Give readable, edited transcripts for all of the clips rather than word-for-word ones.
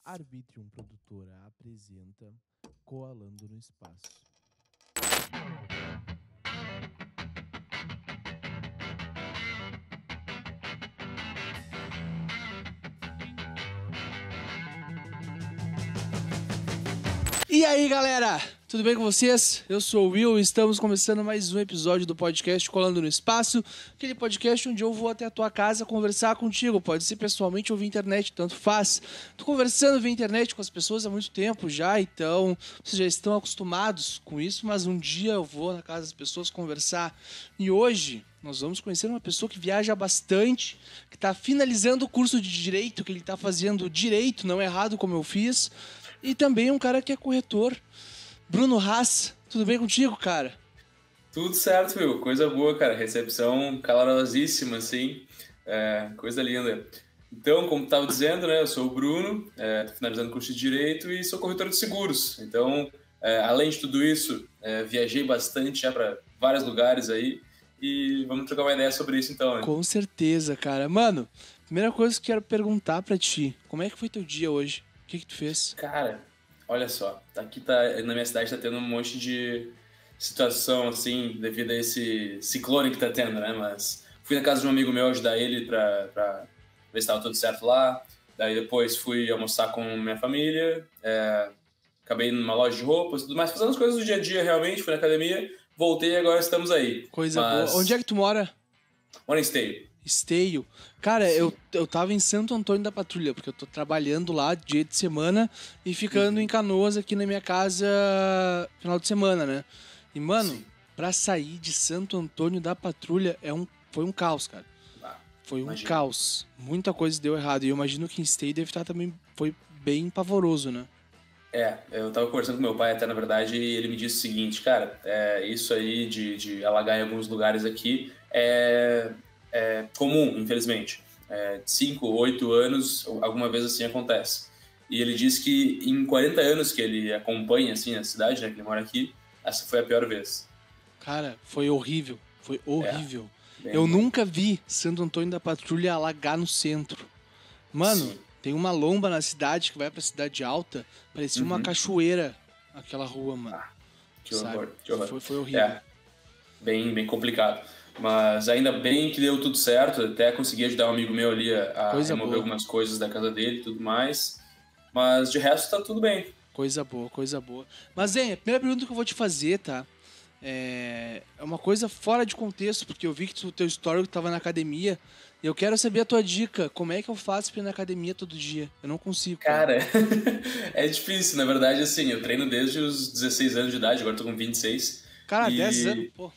Arbitrium Produtora apresenta Coalando no Espaço. E aí, galera? Tudo bem com vocês? Eu sou o Will e estamos começando mais um episódio do podcast Colando no Espaço, aquele podcast onde eu vou até a tua casa conversar contigo, pode ser pessoalmente ou via internet, tanto faz. Tô conversando via internet com as pessoas há muito tempo já, então vocês já estão acostumados com isso, mas um dia eu vou na casa das pessoas conversar. E hoje nós vamos conhecer uma pessoa que viaja bastante, que está finalizando o curso de Direito, que ele está fazendo Direito, não errado como eu fiz, e também um cara que é corretor, Bruno Haas. Tudo bem contigo, cara? Tudo certo, Will. Coisa boa, cara. Recepção calorosíssima, assim. Coisa linda. Então, como tu estava dizendo, né, eu sou o Bruno, tô finalizando o curso de Direito e sou corretor de seguros. Então, além de tudo isso, viajei bastante já para vários lugares aí e vamos trocar uma ideia sobre isso então, né? Com certeza, cara. Mano, primeira coisa que eu quero perguntar pra ti, como é que foi teu dia hoje? O que tu fez? Cara, olha só, aqui na minha cidade tá tendo um monte de situação, assim, devido a esse ciclone que tá tendo, né? Mas fui na casa de um amigo meu ajudar ele pra ver se tava tudo certo lá. Daí depois fui almoçar com minha família, acabei numa loja de roupas e tudo mais, fazendo as coisas do dia a dia realmente, fui na academia, voltei e agora estamos aí. Coisa boa. Onde é que tu mora? Moro em Esteio. Esteio. Cara, eu tava em Santo Antônio da Patrulha, porque eu tô trabalhando lá dia de semana e ficando em Canoas aqui na minha casa final de semana, né? E, mano, Sim. Pra sair de Santo Antônio da Patrulha foi um caos, cara. Foi um Imagino. caos. Muita coisa deu errado. E eu imagino que em Esteio deve estar também, foi bem pavoroso, né? Eu tava conversando com meu pai até, na verdade, e ele me disse o seguinte, cara, isso aí de alagar em alguns lugares aqui é comum, infelizmente. 5, 8 anos, alguma vez assim acontece. E ele disse que em 40 anos que ele acompanha, assim, a cidade, né, que ele mora aqui, essa foi a pior vez. Cara, foi horrível. Foi horrível. Bem Eu ruim. nunca vi Santo Antônio da Patrulha alagar no centro. Mano, Sim. tem uma lomba na cidade que vai pra Cidade Alta. Parecia uma cachoeira aquela rua, mano. Que Sabe? horror, que horror. Foi horrível. Bem complicado. Mas ainda bem que deu tudo certo, até consegui ajudar um amigo meu ali a Coisa remover boa. algumas coisas da casa dele e tudo mais. Mas de resto tá tudo bem. Coisa boa, coisa boa. Mas, a primeira pergunta que eu vou te fazer, tá? É uma coisa fora de contexto, porque eu vi que o teu histórico tava na academia. E eu quero saber a tua dica. Como é que eu faço pra ir na academia todo dia? Eu não consigo. Cara, é difícil, na verdade, assim, eu treino desde os 16 anos de idade, agora tô com 26. Cara, e... 10 anos, pô.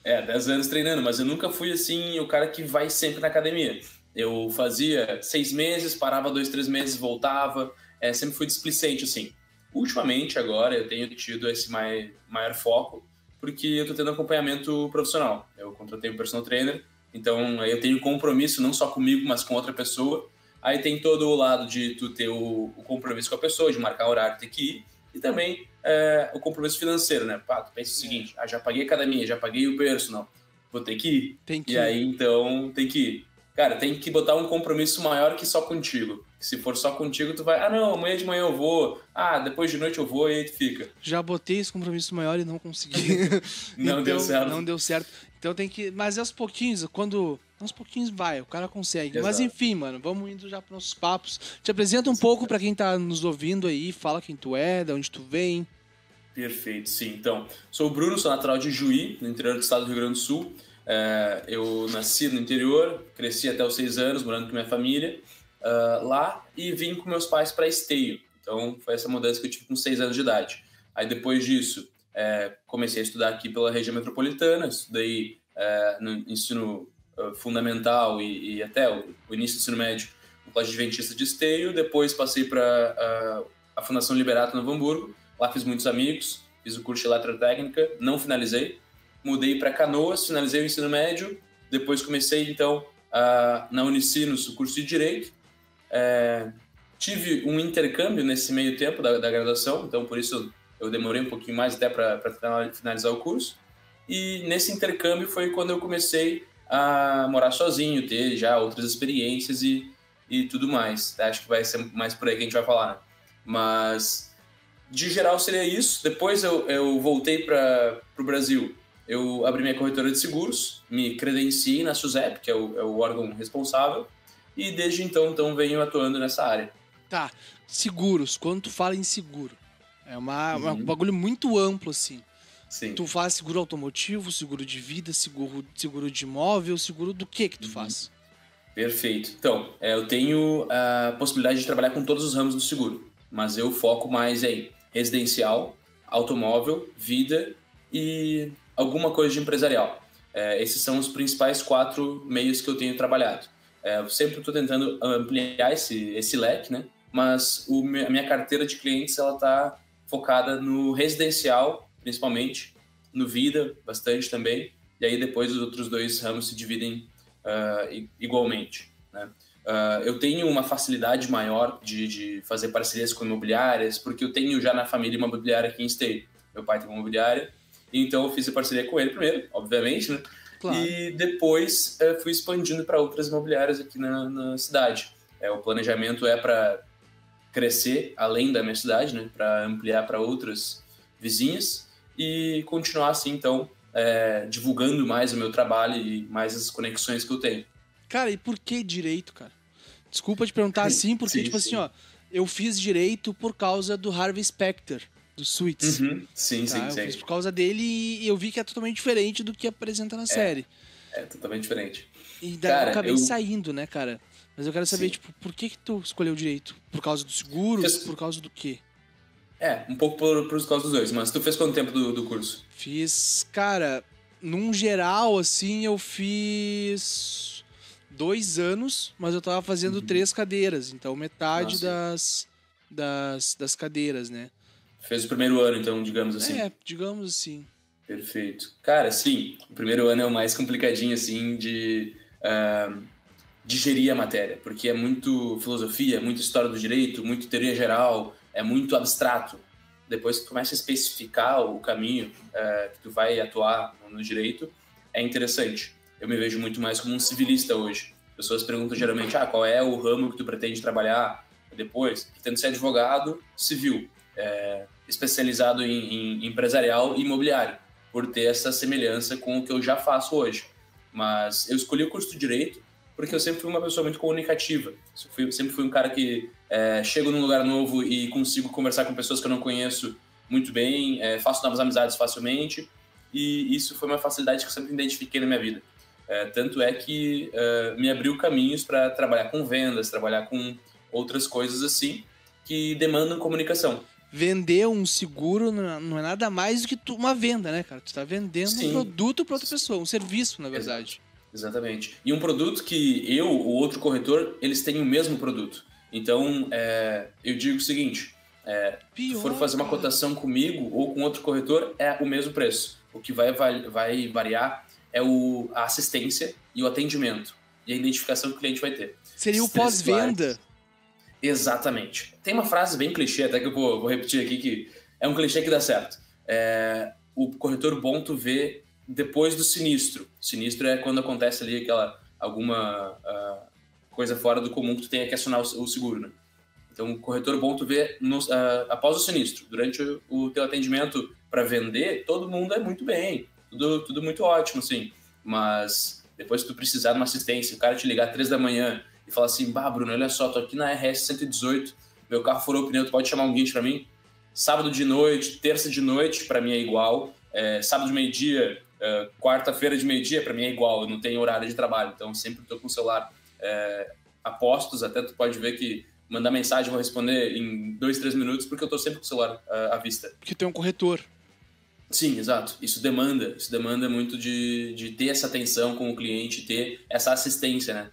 10 anos treinando, mas eu nunca fui, assim, o cara que vai sempre na academia. Eu fazia 6 meses, parava 2, 3 meses, voltava, sempre fui displicente, assim. Ultimamente, agora, eu tenho tido esse maior foco, porque eu tô tendo acompanhamento profissional. Eu contratei um personal trainer, então aí eu tenho compromisso não só comigo, mas com outra pessoa. Aí tem todo o lado de tu ter o compromisso com a pessoa, de marcar horário, ter que ir, e também o compromisso financeiro, né? Pá, tu pensa o seguinte, já paguei a academia, já paguei o personal, vou ter que ir. Tem que E ir. aí, então, tem que ir. Cara, tem que botar um compromisso maior que só contigo. Se for só contigo, tu vai, não, amanhã de manhã eu vou, depois de noite eu vou, e aí tu fica. Já botei esse compromisso maior e não consegui. Não deu certo. Não deu certo. Então tem que... Mas aos pouquinhos, aos pouquinhos vai, o cara consegue. Exato. Mas enfim, mano, vamos indo já pros nossos papos. Te apresenta um pouco pra quem tá nos ouvindo aí, fala quem tu é, de onde tu vem. Perfeito, sim. Então, sou o Bruno, sou natural de Juí, no interior do estado do Rio Grande do Sul. Eu nasci no interior, cresci até os 6 anos, morando com minha família lá, e vim com meus pais para Esteio. Então, foi essa mudança que eu tive com 6 anos de idade. Aí, depois disso, comecei a estudar aqui pela região metropolitana, estudei no ensino fundamental e até o início do ensino médio no Colégio Adventista de Esteio. Depois passei para a Fundação Liberato Novo Hamburgo. Lá fiz muitos amigos, fiz o curso de eletrotécnica, não finalizei. Mudei para Canoas, finalizei o ensino médio. Depois comecei, então, na Unicinos, o curso de Direito. Tive um intercâmbio nesse meio tempo da graduação, então por isso eu demorei um pouquinho mais até para finalizar o curso. E nesse intercâmbio foi quando eu comecei a morar sozinho, ter já outras experiências e e tudo mais. Acho que vai ser mais por aí que a gente vai falar, né? Mas, de geral, seria isso. Depois eu voltei para o Brasil. Eu abri minha corretora de seguros, me credenciei na SUSEP, que é o órgão responsável, e desde então venho atuando nessa área. Tá, seguros. Quando tu fala em seguro, é um bagulho muito amplo, assim. Sim. Tu faz seguro automotivo, seguro de vida, seguro de imóvel, seguro do que tu faz? Perfeito. Então, eu tenho a possibilidade de trabalhar com todos os ramos do seguro, mas eu foco mais em residencial, automóvel, vida e alguma coisa de empresarial. Esses são os principais 4 meios que eu tenho trabalhado. Eu sempre estou tentando ampliar esse leque, né? Mas a minha carteira de clientes ela está focada no residencial, principalmente, no vida, bastante também, e aí depois os outros 2 ramos se dividem igualmente, né? Eu tenho uma facilidade maior de fazer parcerias com imobiliárias, porque eu tenho já na família uma imobiliária aqui em Esteio. Meu pai tem uma imobiliária, então eu fiz a parceria com ele primeiro, obviamente, né? Claro. E depois fui expandindo para outras imobiliárias aqui na cidade. O planejamento é para crescer além da minha cidade, né? Para ampliar para outras vizinhas e continuar assim, então, divulgando mais o meu trabalho e mais as conexões que eu tenho. Cara, e por que direito, cara? Desculpa te perguntar assim, porque, Sim, assim, ó, eu fiz direito por causa do Harvey Specter, do Suits. Sim, tá? sim. Eu fiz por causa dele e eu vi que é totalmente diferente do que apresenta na série. É totalmente diferente. E daí eu acabei saindo, né, cara? Mas eu quero saber, tipo, por que tu escolheu direito? Por causa dos seguros? Por causa do quê? Um pouco por causa dos 2, mas tu fez quanto tempo do curso? Fiz, cara, num geral, assim, eu fiz 2 anos, mas eu tava fazendo 3 cadeiras, então metade das cadeiras, né? Fez o primeiro ano, então, digamos assim. Digamos assim. Perfeito. Cara, sim, o primeiro ano é o mais complicadinho, assim, de digerir a matéria, porque é muito filosofia, muita história do direito, muito teoria geral, é muito abstrato. Depois que tu começa a especificar o caminho que tu vai atuar no direito, é interessante. Eu me vejo muito mais como um civilista hoje. Pessoas perguntam geralmente, qual é o ramo que tu pretende trabalhar depois? Pretendo ser advogado civil, especializado em empresarial e imobiliário, por ter essa semelhança com o que eu já faço hoje. Mas eu escolhi o curso de Direito porque eu sempre fui uma pessoa muito comunicativa. Sempre fui um cara que chego num lugar novo e consigo conversar com pessoas que eu não conheço muito bem, faço novas amizades facilmente, e isso foi uma facilidade que eu sempre identifiquei na minha vida. Tanto é que me abriu caminhos para trabalhar com vendas, trabalhar com outras coisas assim, que demandam comunicação. Vender um seguro não é nada mais do que uma venda, né, cara? Tu tá vendendo um produto para outra pessoa, um serviço, na verdade. Exatamente. E um produto que o outro corretor, eles têm o mesmo produto. Então, eu digo o seguinte, se for fazer uma cotação comigo ou com outro corretor, é o mesmo preço. O que vai variar é a assistência e o atendimento e a identificação que o cliente vai ter. Seria o pós-venda? Exatamente. Tem uma frase bem clichê, até que eu vou repetir aqui, que é um clichê que dá certo. O corretor bom tu vê depois do sinistro. Sinistro é quando acontece ali alguma coisa fora do comum que tu tenha que acionar o seguro, né? Então, o corretor bom tu vê após o sinistro. Durante o teu atendimento para vender, todo mundo é muito bem. Tudo muito ótimo, assim. Mas depois que tu precisar de uma assistência, o cara te ligar às 3 da manhã e falar assim, Bruno, olha só, tô aqui na RS 118, meu carro furou o pneu, tu pode chamar um guincho para mim? Sábado de noite, terça de noite, para mim é igual. Sábado de meio-dia, quarta-feira de meio-dia, para mim é igual. Eu não tenho horário de trabalho, então sempre tô com o celular a postos. Até tu pode ver que mandar mensagem eu vou responder em 2, 3 minutos, porque eu tô sempre com o celular à vista. Porque tem um corretor. Sim, exato. Isso demanda muito de ter essa atenção com o cliente, ter essa assistência, né?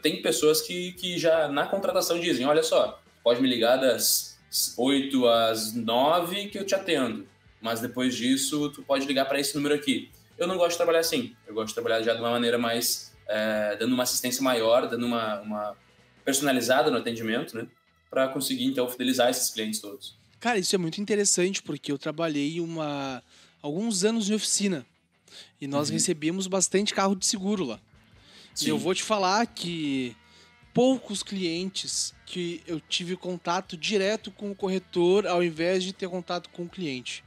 Tem pessoas que já na contratação dizem, olha só, pode me ligar das 8 às 9 que eu te atendo, mas depois disso tu pode ligar para esse número aqui. Eu não gosto de trabalhar assim, eu gosto de trabalhar já de uma maneira mais, dando uma assistência maior, dando uma personalizada no atendimento, né? Para conseguir então fidelizar esses clientes todos. Cara, isso é muito interessante, porque eu trabalhei alguns anos em oficina e nós recebíamos bastante carro de seguro lá. Sim. E eu vou te falar que poucos clientes que eu tive contato direto com o corretor ao invés de ter contato com o cliente.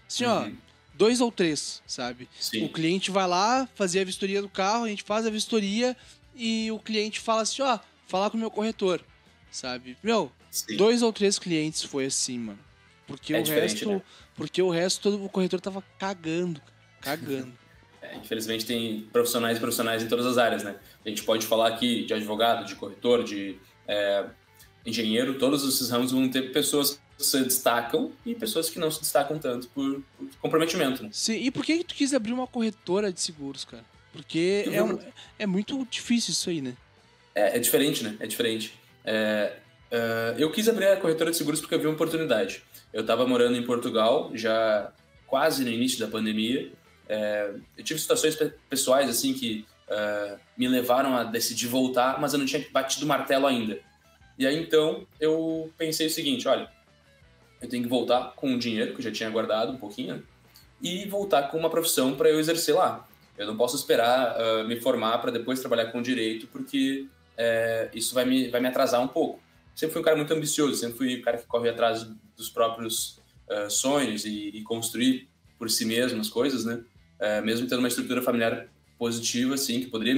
Assim, ó, 2 ou 3, sabe? Sim. O cliente vai lá fazer a vistoria do carro, a gente faz a vistoria e o cliente fala assim, ó, falar com o meu corretor, sabe? Sim. 2 ou 3 clientes foi assim, mano. Porque o resto, né? porque o resto todo o corretor tava cagando. Infelizmente tem profissionais e profissionais em todas as áreas, né? A gente pode falar aqui de advogado, de corretor, de engenheiro, todos esses ramos vão ter pessoas que se destacam e pessoas que não se destacam tanto por comprometimento, né? Sim, e por que tu quis abrir uma corretora de seguros, cara? Porque é muito difícil isso aí, né? É diferente, né? É diferente. Eu quis abrir a corretora de seguros porque eu vi uma oportunidade. Eu estava morando em Portugal, já quase no início da pandemia. Eu tive situações pessoais assim que me levaram a decidir voltar, mas eu não tinha batido o martelo ainda. E aí então eu pensei o seguinte, olha, eu tenho que voltar com o dinheiro que eu já tinha guardado um pouquinho, né? E voltar com uma profissão para eu exercer lá. Eu não posso esperar me formar para depois trabalhar com direito, porque isso vai me atrasar um pouco. Sempre fui um cara muito ambicioso, sempre fui um cara que corre atrás dos próprios sonhos e construir por si mesmo as coisas, né? Mesmo tendo uma estrutura familiar positiva, assim, que poderia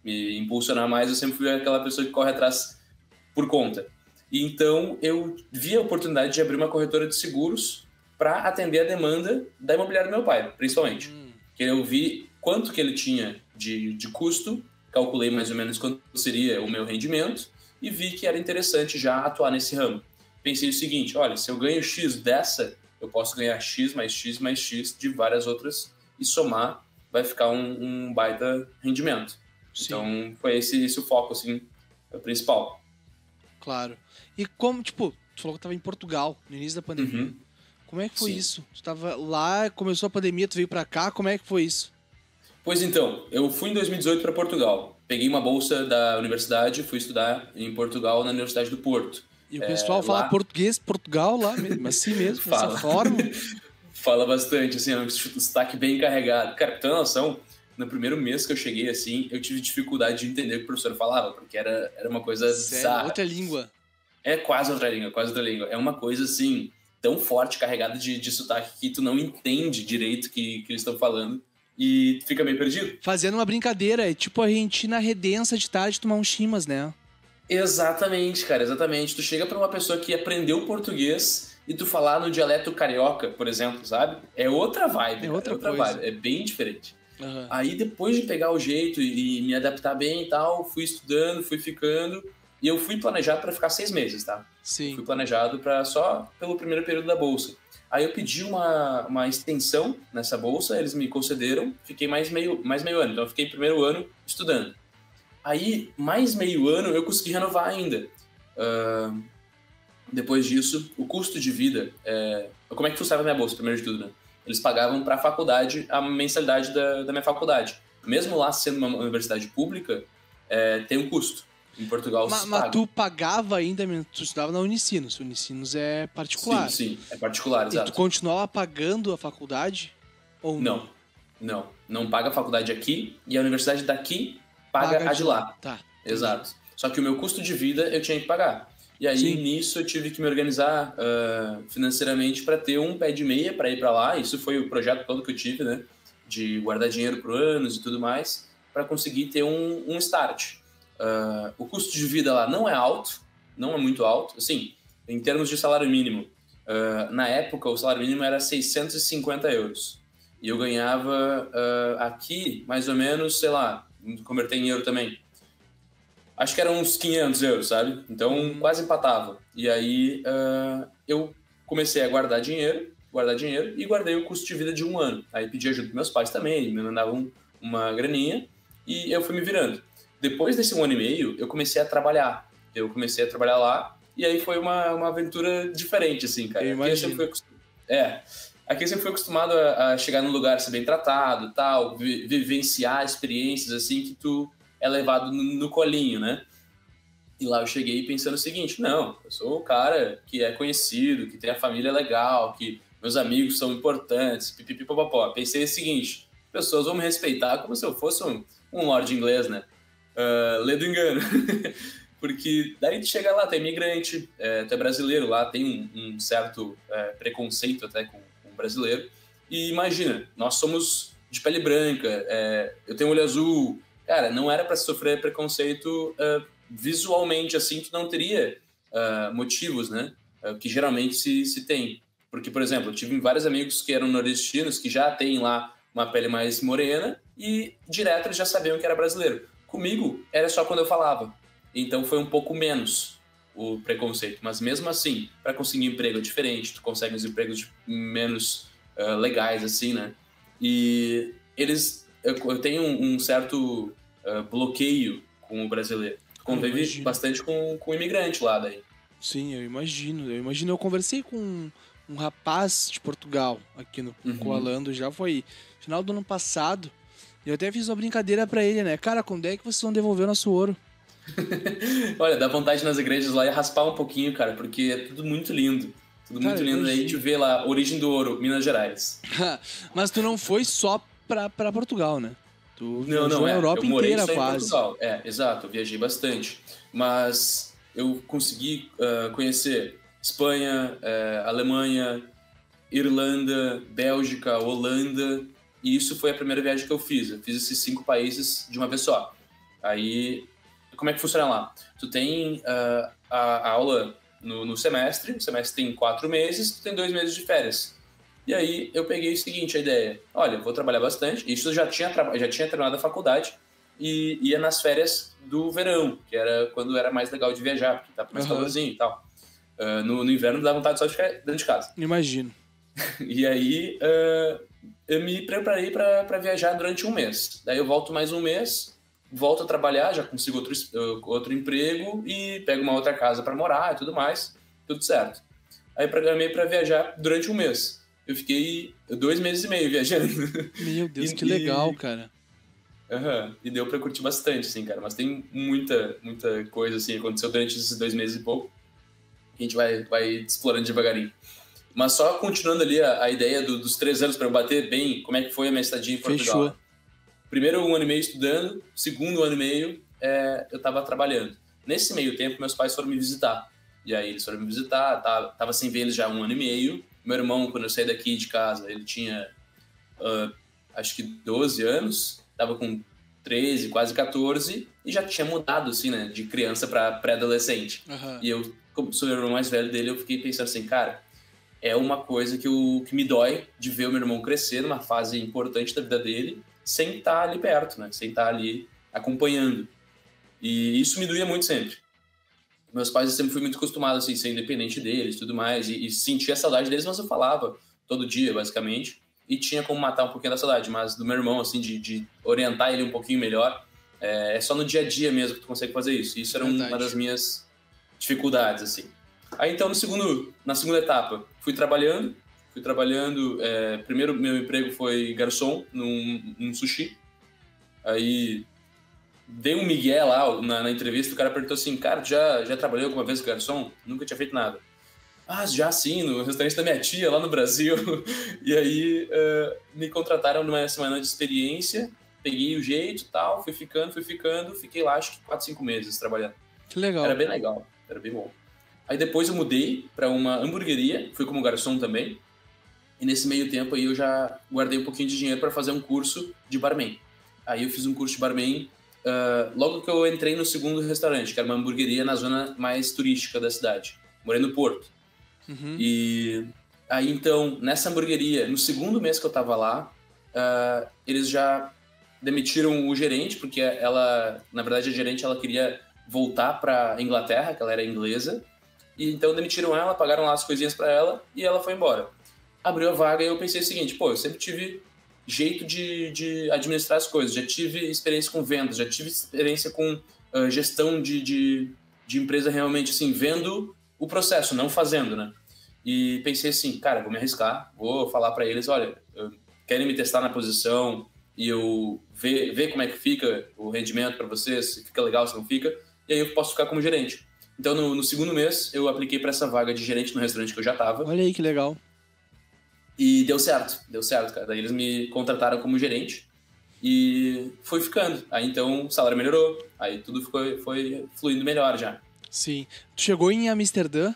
me impulsionar mais, eu sempre fui aquela pessoa que corre atrás por conta. E então eu vi a oportunidade de abrir uma corretora de seguros para atender a demanda da imobiliária do meu pai, principalmente. Que eu vi quanto que ele tinha de custo, calculei mais ou menos quanto seria o meu rendimento e vi que era interessante já atuar nesse ramo. Pensei o seguinte, olha, se eu ganho X dessa, eu posso ganhar X mais X mais X de várias outras e somar vai ficar um baita rendimento. Sim. Então foi esse o foco, assim, o principal. Claro. E como, tipo, tu falou que tava em Portugal no início da pandemia. Como é que foi isso? Tu tava lá, começou a pandemia, tu veio pra cá, como é que foi isso? Pois então, eu fui em 2018 para Portugal. Peguei uma bolsa da universidade, fui estudar em Portugal, na Universidade do Porto. E o pessoal fala lá... português, Portugal lá mesmo, assim mesmo, fala. Dessa forma? Fala bastante, assim, é um sotaque bem carregado. Cara, pra ter uma noção, no primeiro mês que eu cheguei, assim, eu tive dificuldade de entender o que o professor falava, porque era uma coisa bizarra. Outra língua. É quase outra língua. É uma coisa, assim, tão forte, carregada de sotaque, que tu não entende direito que eles estão falando e fica meio perdido. Fazendo uma brincadeira, é tipo a gente na redença de tarde tomar um chimas, né? Exatamente, cara, exatamente. Tu chega pra uma pessoa que aprendeu português e tu falar no dialeto carioca, por exemplo, sabe? É outra vibe, outra vibe, é bem diferente. Aí depois de pegar o jeito e me adaptar bem e tal, fui estudando, fui ficando, e eu fui planejado para ficar 6 meses, tá? Sim. Fui planejado para só pelo primeiro período da bolsa. Aí eu pedi uma extensão nessa bolsa, eles me concederam, fiquei mais meio ano, então eu fiquei primeiro ano estudando. Aí, mais meio ano, eu consegui renovar ainda. Depois disso, o custo de vida... Como é que funcionava a minha bolsa, primeiro de tudo, né? Eles pagavam para a faculdade a mensalidade da minha faculdade. Mesmo lá sendo uma universidade pública, tem um custo. Em Portugal se paga. Mas tu pagava ainda, tu estudava na Unicinos. Unicinos é particular. Sim, é particular, exato. E tu continuava pagando a faculdade? Ou não? Não paga a faculdade aqui e a universidade daqui paga a de lá. Tá. Exato. Só que o meu custo de vida eu tinha que pagar. E aí, nisso, eu tive que me organizar financeiramente para ter um pé de meia para ir para lá. Isso foi o projeto todo que eu tive, né? De guardar dinheiro por anos e tudo mais, para conseguir ter um start. O custo de vida lá não é alto, não é muito alto. Assim, em termos de salário mínimo, na época, o salário mínimo era 650 euros. E eu ganhava aqui, mais ou menos, sei lá, converter em euro também. Acho que eram uns 500 euros, sabe? Então, quase empatava. E aí, eu comecei a guardar dinheiro e guardei o custo de vida de 1 ano. Aí pedi ajuda dos meus pais também, me mandavam uma graninha e eu fui me virando. Depois desse 1 ano e meio, eu comecei a trabalhar. Lá e aí foi uma aventura diferente, assim, cara. Aqui eu sempre fui acostumado a chegar num lugar, ser bem tratado, tal, vivenciar experiências, assim, que tu é levado no colinho, né? E lá eu cheguei pensando o seguinte, não, eu sou o cara que é conhecido, que tem a família legal, que meus amigos são importantes, pipipipopopó. Pensei o seguinte, pessoas vão me respeitar como se eu fosse um lord inglês, né? Lê do engano. Porque daí tu chega lá, tu é imigrante, tu é brasileiro, lá tem um certo preconceito até com o brasileiro. E imagina, nós somos de pele branca, eu tenho olho azul. Cara, não era para sofrer preconceito visualmente, assim, tu não teria motivos, né? Que geralmente se tem. Porque, por exemplo, eu tive vários amigos que eram nordestinos, que já têm lá uma pele mais morena, e direto eles já sabiam que era brasileiro. Comigo, era só quando eu falava. Então foi um pouco menos o preconceito. Mas mesmo assim, para conseguir emprego é diferente, tu consegue os empregos menos legais, assim, né? E eu tenho um certo bloqueio com o brasileiro. Convive bastante com o imigrante lá daí. Sim, eu imagino. Eu conversei com um rapaz de Portugal aqui no Coalando, já foi final do ano passado. E eu até fiz uma brincadeira pra ele, né? Cara, quando é que vocês vão devolver o nosso ouro? Olha, dá vontade nas igrejas lá e raspar um pouquinho, cara, porque é tudo muito lindo. Tudo muito lindo. Aí a gente vê lá, Origem do Ouro, Minas Gerais. Mas tu não foi só pra Portugal, né? Tu viajou a Europa eu morei inteira só quase. Em Portugal. Exato, eu viajei bastante. Mas eu consegui conhecer Espanha, Alemanha, Irlanda, Bélgica, Holanda. E isso foi a primeira viagem que eu fiz. Eu fiz esses 5 países de uma vez só. Aí, como é que funciona lá? Tu tem a aula no semestre. O semestre tem 4 meses, tu tem 2 meses de férias. E aí eu peguei o seguinte, a ideia. Olha, vou trabalhar bastante. Isso eu já tinha terminado a faculdade. E ia nas férias do verão, que era quando era mais legal de viajar, porque tava mais calorzinho e tal. No inverno dá vontade só de ficar dentro de casa. Imagino. E aí eu me preparei para viajar durante um mês. Daí eu volto mais um mês, volto a trabalhar, já consigo outro emprego e pego uma outra casa para morar e tudo mais, tudo certo. Aí programei para viajar durante um mês. Eu fiquei 2 meses e meio viajando. Meu Deus, que legal, cara. E deu pra curtir bastante, assim, cara. Mas tem muita coisa, assim, aconteceu durante esses 2 meses e pouco. A gente vai explorando devagarinho. Mas só continuando ali a ideia dos 3 anos para eu bater bem como é que foi a minha estadia em Portugal. Fechou. Primeiro 1 ano e meio estudando, segundo 1 ano e meio eu tava trabalhando. Nesse meio tempo, meus pais foram me visitar. E aí eles foram me visitar, tava sem ver eles já 1 ano e meio. Meu irmão, quando eu saí daqui de casa, ele tinha acho que 12 anos. Tava com 13, quase 14, e já tinha mudado, assim, né, de criança para pré-adolescente. E eu, como sou o irmão mais velho dele, eu fiquei pensando assim, cara, é uma coisa que me dói de ver o meu irmão crescer numa fase importante da vida dele, sem estar ali perto, né, sem estar ali acompanhando. E isso me doía muito sempre. Meus pais, eu sempre fui muito acostumado, assim, ser independente deles e tudo mais, e sentia saudade deles, mas eu falava todo dia, basicamente. E tinha como matar um pouquinho da saudade, mas do meu irmão, assim, de orientar ele um pouquinho melhor, é só no dia a dia mesmo que tu consegue fazer isso. Isso era uma das minhas dificuldades, assim. Aí, então, na segunda etapa, fui trabalhando. Primeiro, meu emprego foi garçom num sushi. Aí, dei um migué lá na entrevista, o cara perguntou assim, cara, tu já trabalhou alguma vez com garçom? Nunca tinha feito nada. Já sim, no restaurante da minha tia, lá no Brasil. E aí me contrataram numa semana de experiência, peguei o jeito e tal, fui ficando, fiquei lá acho que 4, 5 meses trabalhando. Que legal. Era bem legal, era bem bom. Aí depois eu mudei para uma hamburgueria, fui como garçom também, e nesse meio tempo aí eu já guardei um pouquinho de dinheiro para fazer um curso de barman. Aí eu fiz um curso de barman logo que eu entrei no segundo restaurante, que era uma hamburgueria na zona mais turística da cidade. Morei no Porto. E aí, então, nessa hamburgueria, no segundo mês que eu tava lá, eles já demitiram o gerente, porque ela, na verdade, a gerente, ela queria voltar pra Inglaterra, que ela era inglesa, e então demitiram ela, pagaram lá as coisinhas pra ela, e ela foi embora. Abriu a vaga e eu pensei o seguinte, eu sempre tive jeito de administrar as coisas, já tive experiência com vendas, já tive experiência com gestão de empresa realmente, assim, vendo o processo, não fazendo, né? E pensei assim, cara, vou me arriscar, vou falar para eles, olha, querem me testar na posição e eu ver como é que fica o rendimento para vocês, se fica legal, se não fica, e aí eu posso ficar como gerente. Então, no segundo mês, eu apliquei para essa vaga de gerente no restaurante que eu já tava. Olha aí, que legal. E deu certo, cara. Daí eles me contrataram como gerente. e fui ficando. Aí então o salário melhorou, aí tudo foi fluindo melhor já. Sim. Tu chegou em Amsterdã?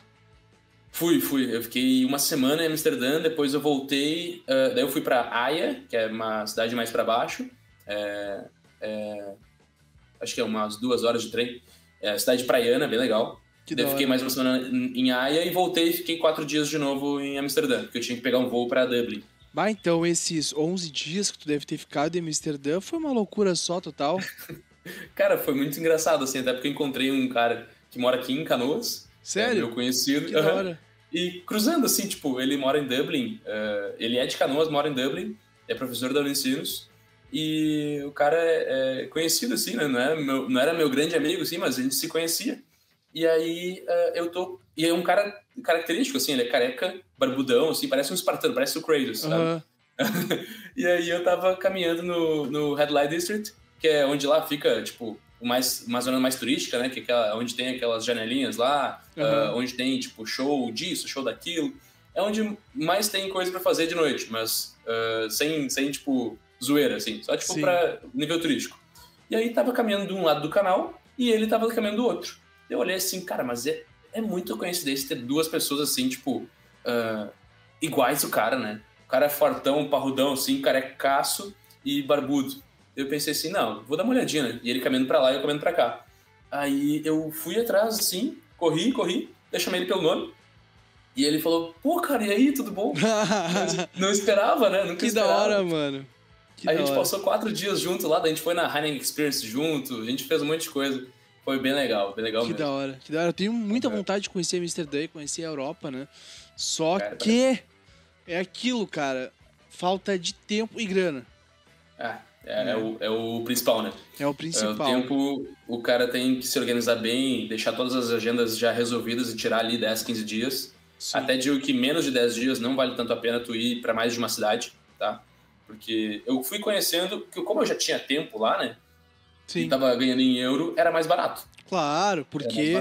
Fui. Eu fiquei uma semana em Amsterdã, depois eu voltei, daí eu fui pra Haia, que é uma cidade mais pra baixo, acho que é umas 2 horas de trem, cidade praiana, bem legal. Daí eu fiquei mais uma semana em Haia e voltei e fiquei 4 dias de novo em Amsterdã, porque eu tinha que pegar um voo pra Dublin. Bah, então esses 11 dias que tu deve ter ficado em Amsterdã foi uma loucura só, total. Cara, foi muito engraçado, assim, até porque eu encontrei um cara que mora aqui em Canoas. Sério? Meu conhecido. Que da hora. E cruzando, assim, tipo, ele mora em Dublin, ele é de Canoas, mora em Dublin, é professor da Unicinos, e o cara é conhecido, assim, né? Não era meu grande amigo, assim, mas a gente se conhecia. E aí E é um cara característico, assim, ele é careca, barbudão, assim, parece um espartano, parece o Kratos, sabe? E aí eu tava caminhando no Red Light District, que é onde lá fica, tipo, uma zona mais turística, né? Que é onde tem aquelas janelinhas lá, onde tem, tipo, show disso, show daquilo. É onde mais tem coisa pra fazer de noite, mas sem tipo, zoeira, assim. Só, tipo, pra nível turístico. E aí tava caminhando de um lado do canal e ele tava caminhando do outro. Eu olhei assim, cara, mas é muito coincidência ter 2 pessoas, assim, tipo, iguais o cara, né? O cara é fortão, parrudão, assim, carecaço e barbudo. Eu pensei assim, não, vou dar uma olhadinha, né? E ele caminhando pra lá e eu caminhando pra cá. Aí eu fui atrás, assim, corri, eu chamei ele pelo nome. E ele falou, pô, cara, e aí, tudo bom? Não esperava, né? Nunca esperava. Que da hora, mano. A gente passou 4 dias junto lá, daí a gente foi na Heineken Experience junto, a gente fez um monte de coisa. Foi bem legal mesmo. Que da hora. Eu tenho muita vontade de conhecer Amsterdã e conhecer a Europa, né? Só cara, que é aquilo, cara, falta de tempo e grana. É o principal, né? É o principal. O tempo, o cara tem que se organizar bem, deixar todas as agendas já resolvidas e tirar ali 10, 15 dias. Sim. Até digo que menos de 10 dias não vale tanto a pena tu ir para mais de uma cidade, tá? Porque eu fui conhecendo, que como eu já tinha tempo lá, né? Sim. E tava ganhando em euro, era mais barato. Claro, porque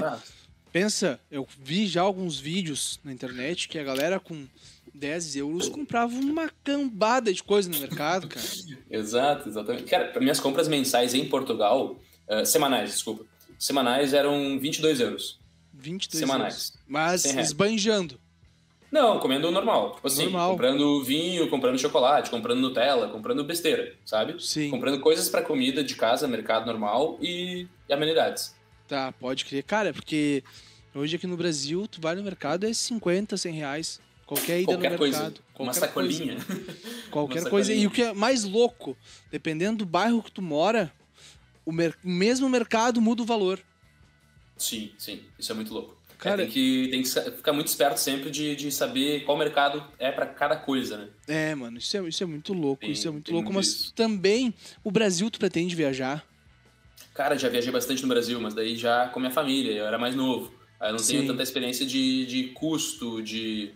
pensa, eu vi já alguns vídeos na internet que a galera com 10 euros comprava uma cambada de coisa no mercado, cara. Exatamente. Cara, para minhas compras mensais em Portugal, semanais eram 22 euros. 22 semanais. Euros. Mas esbanjando. Não, comendo normal. Tipo assim, comprando vinho, comprando chocolate, comprando Nutella, comprando besteira, sabe? Sim. Comprando coisas pra comida de casa, mercado normal e amenidades. Tá, pode crer. Cara, porque hoje aqui no Brasil, tu vai no mercado é 50, 100 reais. Qualquer ida no mercado. Uma sacolinha. Qualquer coisa. E o que é mais louco, dependendo do bairro que tu mora, o mesmo mercado muda o valor. Sim. Isso é muito louco. Cara, tem que ficar muito esperto sempre de saber qual mercado é pra cada coisa, né? Mano, isso é muito louco. Mas também o Brasil tu pretende viajar? Cara, já viajei bastante no Brasil, mas daí já com minha família, eu era mais novo. Aí eu não tenho tanta experiência de custo, de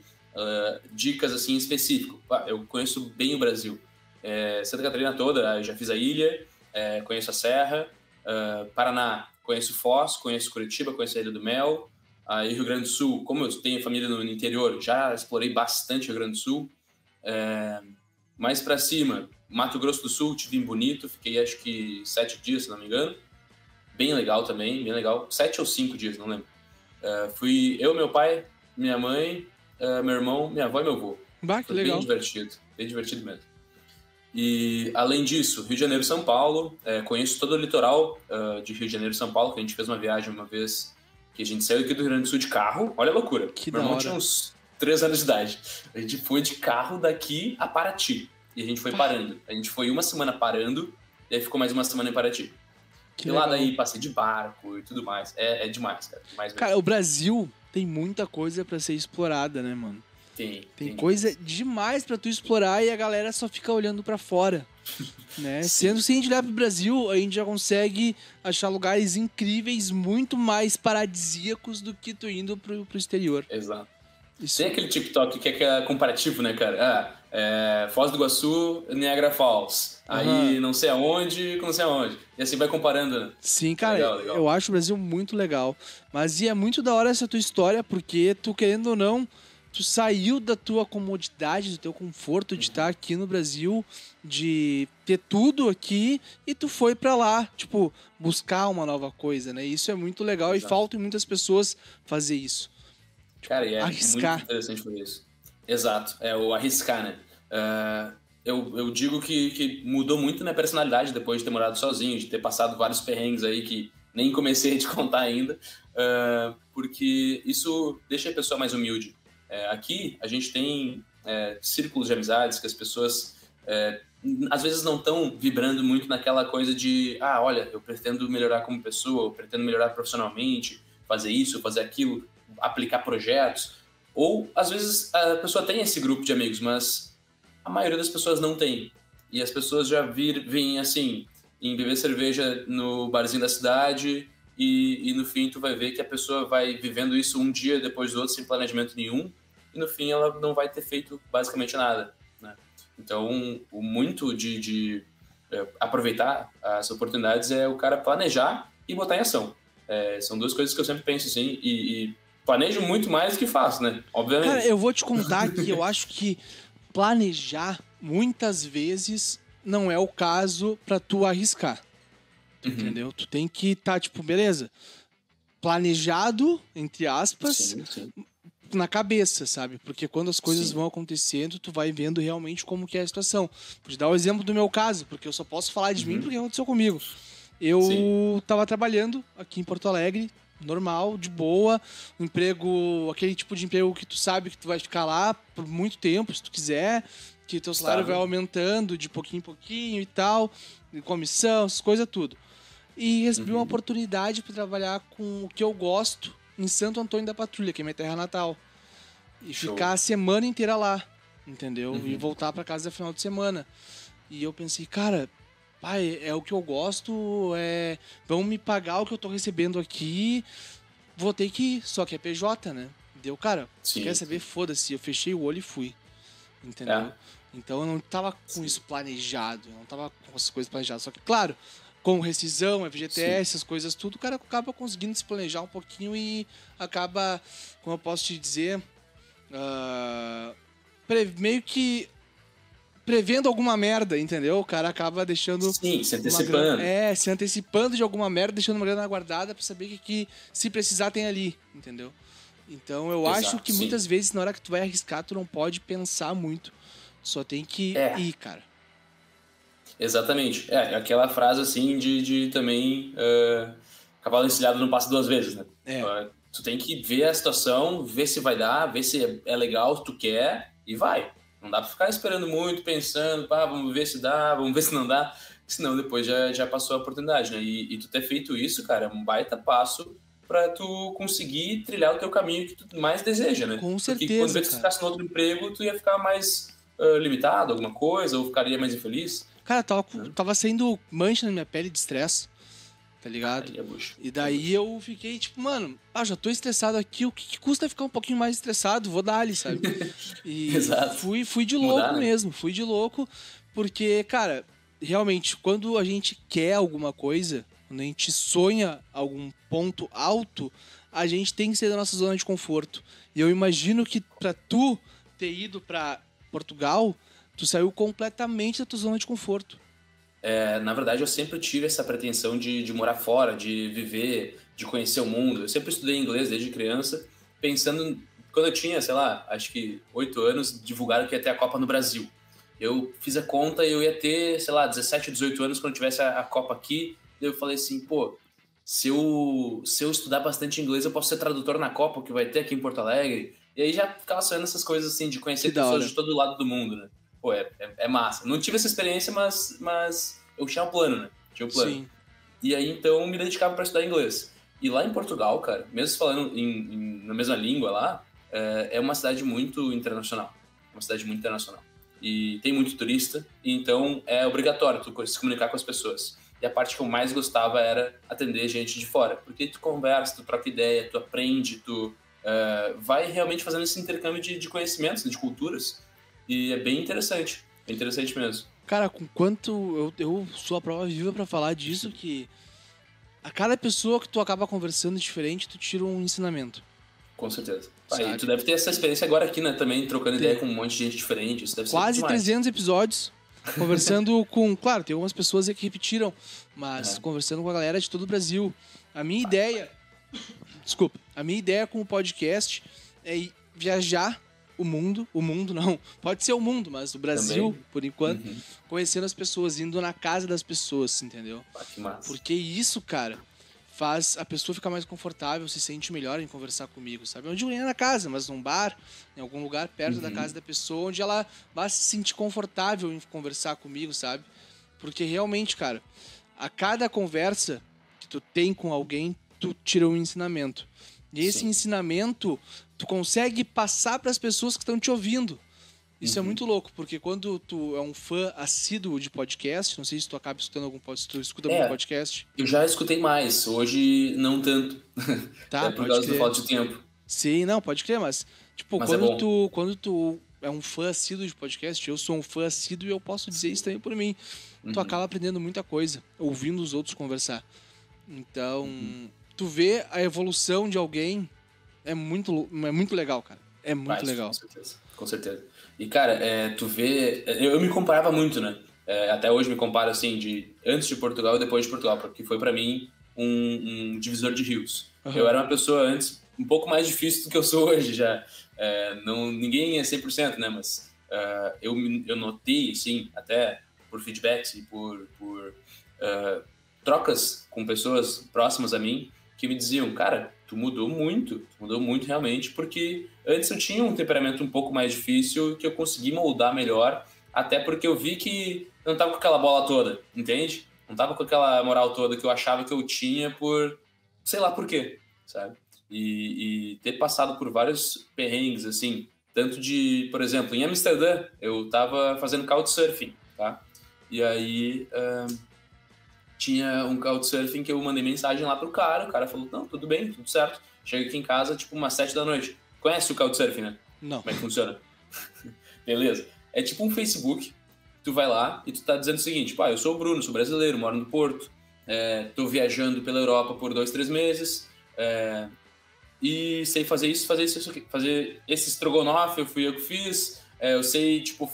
dicas assim específico. Eu conheço bem o Brasil. Santa Catarina toda, eu já fiz a ilha, conheço a Serra, Paraná, conheço Foz, conheço Curitiba, conheço a Ilha do Mel. Aí Rio Grande do Sul, como eu tenho família no interior, já explorei bastante o Rio Grande do Sul. Mais pra cima, Mato Grosso do Sul, tive em Bonito, fiquei acho que 7 dias, se não me engano. Bem legal também, bem legal. 7 ou 5 dias, não lembro. Fui eu, meu pai, minha mãe, meu irmão, minha avó e meu avô. Que legal. Bem divertido mesmo. E além disso, Rio de Janeiro e São Paulo, conheço todo o litoral de Rio de Janeiro e São Paulo, que a gente fez uma viagem uma vez, que a gente saiu aqui do Rio Grande do Sul de carro, olha a loucura. Meu irmão tinha uns 3 anos de idade. A gente foi de carro daqui a Paraty. E a gente foi parando. A gente foi uma semana parando, e aí ficou mais uma semana em Paraty. E lá daí passei de barco e tudo mais. É demais, cara. Demais mesmo. Cara, o Brasil tem muita coisa pra ser explorada, né, mano? Tem coisa demais pra tu explorar e a galera só fica olhando pra fora. Né? Sendo que se a gente olhar pro Brasil, a gente já consegue achar lugares incríveis, muito mais paradisíacos do que tu indo pro exterior. Exato. Tem aquele TikTok que é comparativo, né, cara? Foz do Iguaçu, Niagara Falls. Aí não sei aonde, com não sei aonde. E assim vai comparando, né? Sim, cara, legal. Eu acho o Brasil muito legal. Mas é muito da hora essa tua história, porque tu, querendo ou não, tu saiu da tua comodidade, do teu conforto de estar aqui no Brasil, de ter tudo aqui, e tu foi pra lá, tipo, buscar uma nova coisa, né? Isso é muito legal. Exato. E falta em muitas pessoas fazer isso. Cara, e é Arriscar. muito interessante fazer isso. Exato, é o arriscar, né? Eu digo que mudou muito minha personalidade depois de ter morado sozinho, de ter passado vários perrengues aí que nem comecei a te contar ainda, porque isso deixa a pessoa mais humilde. Aqui a gente tem círculos de amizades que as pessoas às vezes não estão vibrando muito naquela coisa de olha, eu pretendo melhorar como pessoa, eu pretendo melhorar profissionalmente, fazer isso, fazer aquilo, aplicar projetos. Ou às vezes a pessoa tem esse grupo de amigos, mas a maioria das pessoas não tem. E as pessoas já vêm assim, em beber cerveja no barzinho da cidade e no fim tu vai ver que a pessoa vai vivendo isso um dia depois do outro sem planejamento nenhum e no fim ela não vai ter feito basicamente nada, né? Então, o muito de aproveitar as oportunidades é o cara planejar e botar em ação. São duas coisas que eu sempre penso assim e planejo muito mais do que faço, né? Obviamente. Cara, eu vou te contar que eu acho que planejar, muitas vezes, não é o caso pra tu arriscar. Entendeu? Tu tem que estar, tipo, beleza, planejado, entre aspas, Sim. na cabeça, sabe? Porque quando as coisas vão acontecendo, tu vai vendo realmente como que é a situação. Vou te dar o exemplo do meu caso, porque eu só posso falar de mim porque aconteceu comigo. Eu tava trabalhando aqui em Porto Alegre, normal, de boa, um emprego, aquele tipo de emprego que tu sabe que tu vai ficar lá por muito tempo, se tu quiser, que teu salário vai aumentando de pouquinho em pouquinho e tal, comissão, essas coisas tudo. E recebi uma oportunidade para trabalhar com o que eu gosto em Santo Antônio da Patrulha, que é minha terra natal. E ficar a semana inteira lá, entendeu? E voltar para casa no final de semana. E eu pensei, cara, pai, é o que eu gosto, vão me pagar o que eu tô recebendo aqui, vou ter que ir, só que é PJ, né? Deu, cara, quer saber? Foda-se, eu fechei o olho e fui, entendeu? Então eu não tava com isso planejado, eu não tava com essas coisas planejadas, só que, claro, com rescisão, FGTS, essas coisas tudo, o cara acaba conseguindo se planejar um pouquinho e acaba, como eu posso te dizer, meio que prevendo alguma merda, entendeu? O cara acaba deixando... Sim, se antecipando. Se antecipando de alguma merda, deixando uma grana guardada pra saber que se precisar tem ali, entendeu? Então eu acho que muitas vezes na hora que tu vai arriscar, tu não pode pensar muito. Só tem que ir, cara. Exatamente. Aquela frase assim de também cavalo encilhado não passa duas vezes, né? Tu tem que ver a situação, ver se vai dar, ver se é legal, se tu quer e vai. Não dá pra ficar esperando muito, pensando, vamos ver se dá, vamos ver se não dá, senão depois já passou a oportunidade, né? E tu ter feito isso, cara, é um baita passo pra tu conseguir trilhar o teu caminho que tu mais deseja, né? Com certeza, porque quando vez que tu ficasse no outro emprego, tu ia ficar mais limitado, alguma coisa, ou ficaria mais infeliz. Cara, tava saindo mancha na minha pele de estresse, tá ligado? E daí eu fiquei tipo, mano, já tô estressado aqui, o que custa ficar um pouquinho mais estressado? Vou dar ali, sabe? E fui de louco mesmo, fui de louco, porque, cara, realmente, quando a gente quer alguma coisa, quando a gente sonha algum ponto alto, a gente tem que sair da nossa zona de conforto. E eu imagino que pra tu ter ido pra Portugal, tu saiu completamente da tua zona de conforto. Na verdade, eu sempre tive essa pretensão de morar fora, de viver, de conhecer o mundo. Eu sempre estudei inglês desde criança, pensando... Quando eu tinha, sei lá, acho que 8 anos, divulgaram que ia ter a Copa no Brasil. Eu fiz a conta e eu ia ter, sei lá, 17, 18 anos quando tivesse a Copa aqui. Eu falei assim, se eu estudar bastante inglês, eu posso ser tradutor na Copa, que vai ter aqui em Porto Alegre. E aí já ficava sonhando essas coisas assim, de conhecer pessoas de todo lado do mundo, né? É massa. Não tive essa experiência, mas eu tinha um plano, né? Tinha um plano. Sim. E aí, então, me dedicava para estudar inglês. E lá em Portugal, cara, mesmo falando na mesma língua lá, é uma cidade muito internacional. Uma cidade muito internacional. E tem muito turista, e então é obrigatório tu se comunicar com as pessoas. E a parte que eu mais gostava era atender gente de fora. Porque tu conversa, tu troca ideia, tu aprende, tu vai realmente fazendo esse intercâmbio de conhecimentos, de culturas. E é bem interessante mesmo. Cara, com quanto eu sou a prova viva pra falar disso, que a cada pessoa que tu acaba conversando diferente, tu tira um ensinamento. Com certeza. E tu deve ter essa experiência agora aqui, né? Também trocando ideia com um monte de gente diferente. Isso deve ser quase demais. 300 episódios. Conversando com... Claro, tem algumas pessoas que repetiram, mas conversando com a galera de todo o Brasil. A minha ideia... Desculpa. A minha ideia com o podcast é ir viajar o mundo não, pode ser o mundo, mas o Brasil, também, por enquanto, conhecendo as pessoas, indo na casa das pessoas, entendeu? Que massa. Porque isso, cara, faz a pessoa ficar mais confortável, se sente melhor em conversar comigo, sabe? Onde eu ia na casa, mas num bar, em algum lugar perto da casa da pessoa, onde ela vai se sentir confortável em conversar comigo, sabe? Porque realmente, cara, a cada conversa que tu tem com alguém, tu tira um ensinamento. E esse ensinamento, tu consegue passar para as pessoas que estão te ouvindo. Isso é muito louco, porque quando tu é um fã assíduo de podcast, não sei se tu acaba escutando algum podcast, tu escuta algum podcast. Eu já escutei mais, hoje não tanto. Tá, por causa da falta de tempo. Sim, não, pode crer, mas tipo, quando tu é um fã assíduo de podcast, eu sou um fã assíduo e eu posso dizer isso também por mim. Tu acaba aprendendo muita coisa, ouvindo os outros conversar. Então, tu vê a evolução de alguém é muito legal, cara. É muito legal. Com certeza. E, cara, tu vê... Eu me comparava muito, né? Até hoje me comparo, assim, de antes de Portugal e depois de Portugal, porque foi pra mim um divisor de rios. Eu era uma pessoa antes um pouco mais difícil do que eu sou hoje já. Ninguém é 100%, né? Mas eu notei, assim, até por feedbacks e por trocas com pessoas próximas a mim, que me diziam, cara, tu mudou muito realmente, porque antes eu tinha um temperamento um pouco mais difícil que eu consegui moldar melhor, até porque eu vi que eu não tava com aquela bola toda, entende? Não tava com aquela moral toda que eu achava que eu tinha por... sei lá por quê, sabe? E ter passado por vários perrengues, assim, tanto de... Por exemplo, em Amsterdã, eu tava fazendo couchsurfing, tá? E aí... tinha um couchsurfing que eu mandei mensagem lá pro cara, o cara falou, não, tudo bem, tudo certo. Chega aqui em casa, tipo, umas 7 da noite. Conhece o couchsurfing, né? Não. Como é que funciona? Beleza. É tipo um Facebook, tu vai lá e tu tá dizendo o seguinte, eu sou o Bruno, sou brasileiro, moro no Porto, tô viajando pela Europa por 2, 3 meses, e sei fazer isso, fazer esse estrogonofe, eu que fiz, eu sei, tipo,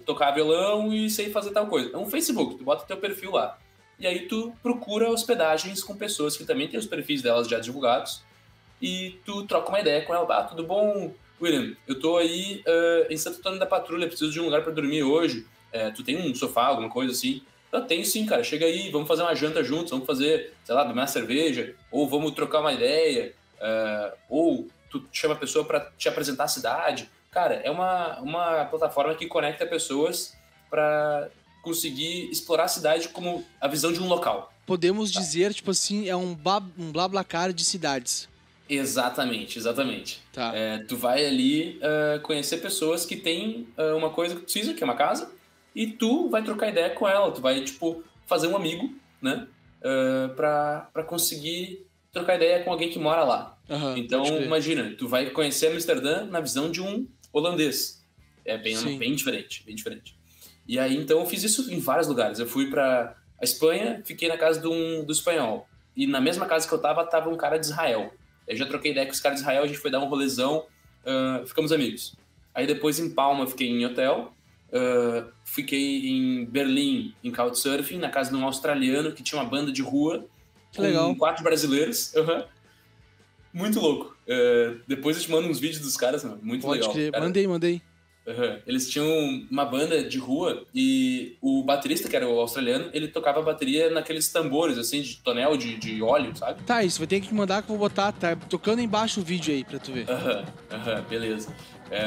tocar violão e sei fazer tal coisa. É um Facebook, tu bota teu perfil lá. E aí tu procura hospedagens com pessoas que também têm os perfis delas já divulgados e tu troca uma ideia com ela. Tudo bom, William? Eu tô aí em Santo Antônio da Patrulha, preciso de um lugar para dormir hoje. Tu tem um sofá, alguma coisa assim? Eu tenho sim, cara. Chega aí, vamos fazer uma janta juntos, vamos fazer, sei lá, beber uma cerveja, ou vamos trocar uma ideia, ou tu chama a pessoa para te apresentar a cidade. Cara, é uma plataforma que conecta pessoas para conseguir explorar a cidade como a visão de um local. Podemos dizer, tipo assim, é um BlaBlaCar de cidades. Exatamente. Tá. Tu vai ali conhecer pessoas que têm uma coisa que tu precisa, que é uma casa, e tu vai trocar ideia com ela, tu vai, tipo, fazer um amigo, né, pra conseguir trocar ideia com alguém que mora lá. Então, imagina, tu vai conhecer Amsterdã na visão de um holandês. É bem diferente. E aí, então, eu fiz isso em vários lugares. Eu fui pra a Espanha, fiquei na casa do espanhol. E na mesma casa que eu tava um cara de Israel. Eu já troquei ideia com esse cara de Israel, a gente foi dar um rolezão, ficamos amigos. Aí depois em Palma, fiquei em hotel. Fiquei em Berlim, em couchsurfing, na casa de um australiano que tinha uma banda de rua. Com 4 brasileiros. Muito louco. Depois eu te mando uns vídeos dos caras, mano. Muito legal. Pode crer. Cara. Mandei. Eles tinham uma banda de rua e o baterista, que era o australiano, ele tocava a bateria naqueles tambores, assim, de tonel de óleo, sabe? Tá, isso vai ter que mandar que eu vou botar, tá tocando embaixo o vídeo aí pra tu ver. Beleza.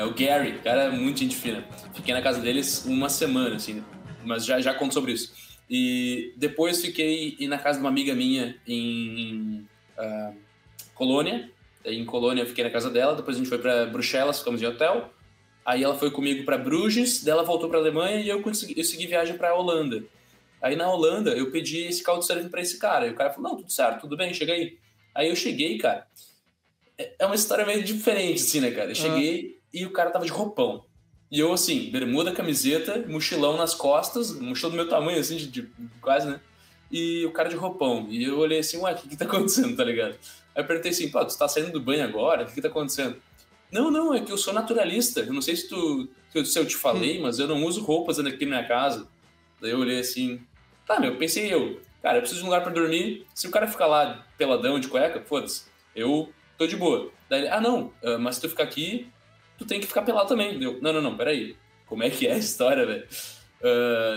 O Gary, cara, muito gente fina. Fiquei na casa deles uma semana, assim, mas já conto sobre isso. E depois fiquei na casa de uma amiga minha em Colônia. Em Colônia eu fiquei na casa dela, depois a gente foi pra Bruxelas, ficamos em hotel. Aí ela foi comigo para Bruges, daí ela voltou para Alemanha e eu segui viagem para Holanda. Aí na Holanda eu pedi esse couchsurfing para esse cara. E o cara falou, não, tudo certo, tudo bem, chega aí. Aí eu cheguei, cara. É uma história meio diferente, assim, né, cara? Eu cheguei e o cara tava de roupão. E eu, assim, bermuda, camiseta, mochilão nas costas, mochilão do meu tamanho, assim, de quase, né? E o cara de roupão. E eu olhei assim, ué, o que tá acontecendo, tá ligado? Aí eu perguntei assim, pô, tu tá saindo do banho agora? O que tá acontecendo? Não, é que eu sou naturalista. Eu não sei se eu te falei, mas eu não uso roupas aqui na minha casa. Daí eu olhei assim, tá, pensei cara, eu preciso de um lugar pra dormir. Se o cara ficar lá peladão, de cueca, foda-se, eu tô de boa. Daí ele, não, mas se tu ficar aqui, tu tem que ficar pelado também. Deu, não, peraí. Como é que é a história, velho?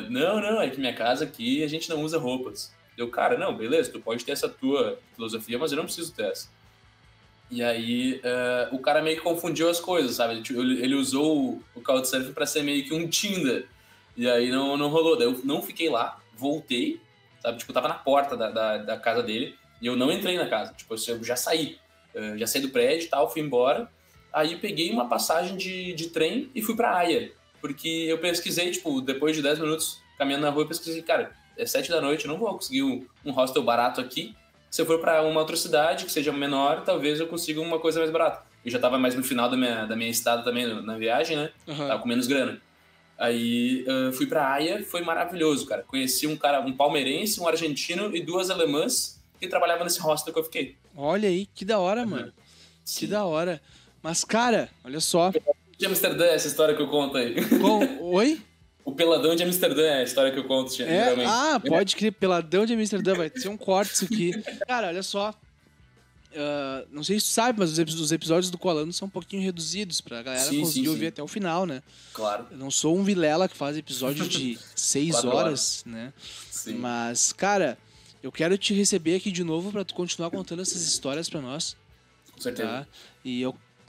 Não, é que minha casa aqui a gente não usa roupas. Deu, cara, não, beleza, tu pode ter essa tua filosofia, mas eu não preciso ter essa. E aí, o cara meio que confundiu as coisas, sabe? Ele usou o Couchsurfing pra ser meio que um Tinder. E aí não rolou. Daí eu não fiquei lá, voltei, sabe? Tipo, eu tava na porta da casa dele e eu não entrei na casa. Tipo, eu já saí. Já saí do prédio e tal, fui embora. Aí peguei uma passagem de trem e fui pra Haia. Porque eu pesquisei, tipo, depois de 10 minutos caminhando na rua, eu pesquisei, cara, é 7 da noite, eu não vou conseguir um hostel barato aqui. Se eu for pra uma outra cidade que seja menor, talvez eu consiga uma coisa mais barata. Eu já tava mais no final da minha estada também na viagem, né? Uhum. Tava com menos grana. Aí fui pra Haia, foi maravilhoso, cara. Conheci um palmeirense, um argentino e 2 alemãs que trabalhavam nesse hostel que eu fiquei. Olha aí, que da hora, mano. Sim. Que da hora. Mas, cara, olha só. De Amsterdã, essa história que eu conto aí. Oi? O Peladão de Amsterdã é a história que eu conto, geralmente. Pode crer, Peladão de Amsterdã, vai ser um corte isso aqui. Cara, olha só. Não sei se tu sabe, mas os episódios do Colando são um pouquinho reduzidos pra galera conseguir ouvir até o final, né? Claro. Eu não sou um Vilela que faz episódio de 6 horas, né? Sim. Mas, cara, eu quero te receber aqui de novo pra tu continuar contando essas histórias pra nós. Com certeza. Tá?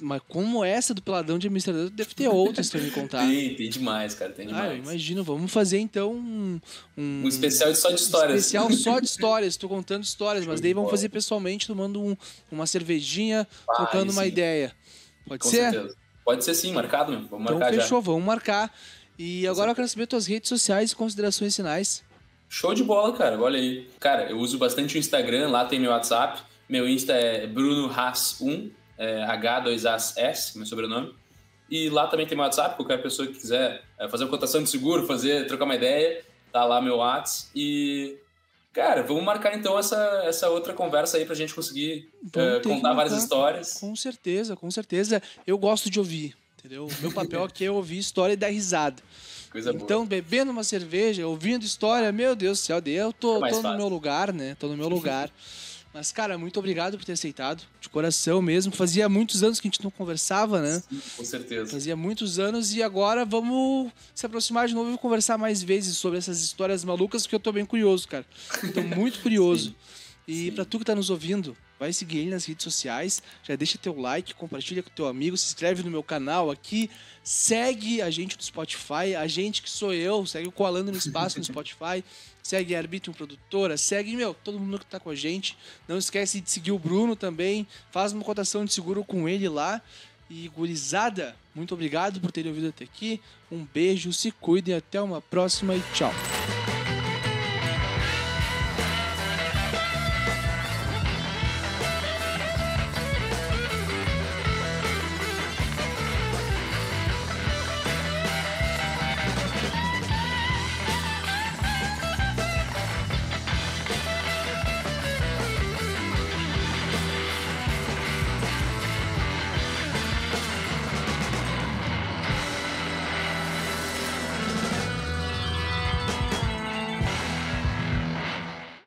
Mas como essa do Peladão de Amsterdã, deve ter outras pra me contar. Tem demais, cara, tem demais. Eu imagino. Vamos fazer, então, um especial só de histórias. Um especial só de histórias. Tô contando histórias, mas daí vamos fazer pessoalmente, tomando uma cervejinha, trocando uma ideia. Pode ser? Com certeza. Pode ser sim, marcado, meu. Vamos marcar então, fechou, já. Vamos marcar. E agora eu quero saber tuas redes sociais e considerações finais. Show de bola, cara. Olha aí. Cara, eu uso bastante o Instagram, lá tem meu WhatsApp. Meu Insta é BrunoHaas1. H2AS, meu sobrenome. E lá também tem meu WhatsApp, qualquer pessoa que quiser fazer uma cotação de seguro, trocar uma ideia, tá lá meu WhatsApp. E, cara, vamos marcar então essa outra conversa aí pra gente conseguir contar várias histórias. Com certeza. Eu gosto de ouvir, entendeu? O meu papel aqui é ouvir história e dar risada. Coisa então, boa. Bebendo uma cerveja, ouvindo história, meu Deus do céu, eu tô no meu lugar, né? Tô no meu lugar. Mas, cara, muito obrigado por ter aceitado, de coração mesmo. Fazia muitos anos que a gente não conversava, né? Sim, com certeza. Fazia muitos anos e agora vamos se aproximar de novo e conversar mais vezes sobre essas histórias malucas, porque eu tô bem curioso, cara. Tô muito curioso. E pra tu que tá nos ouvindo, vai seguir ele nas redes sociais, já deixa teu like, compartilha com teu amigo, se inscreve no meu canal aqui, segue a gente no Spotify, a gente que sou eu, segue o Colando no Espaço no Spotify, segue a Arbitrium Produtora, segue, todo mundo que tá com a gente. Não esquece de seguir o Bruno também, faz uma cotação de seguro com ele lá. E, gurizada, muito obrigado por terem ouvido até aqui. Um beijo, se cuidem, até uma próxima e tchau.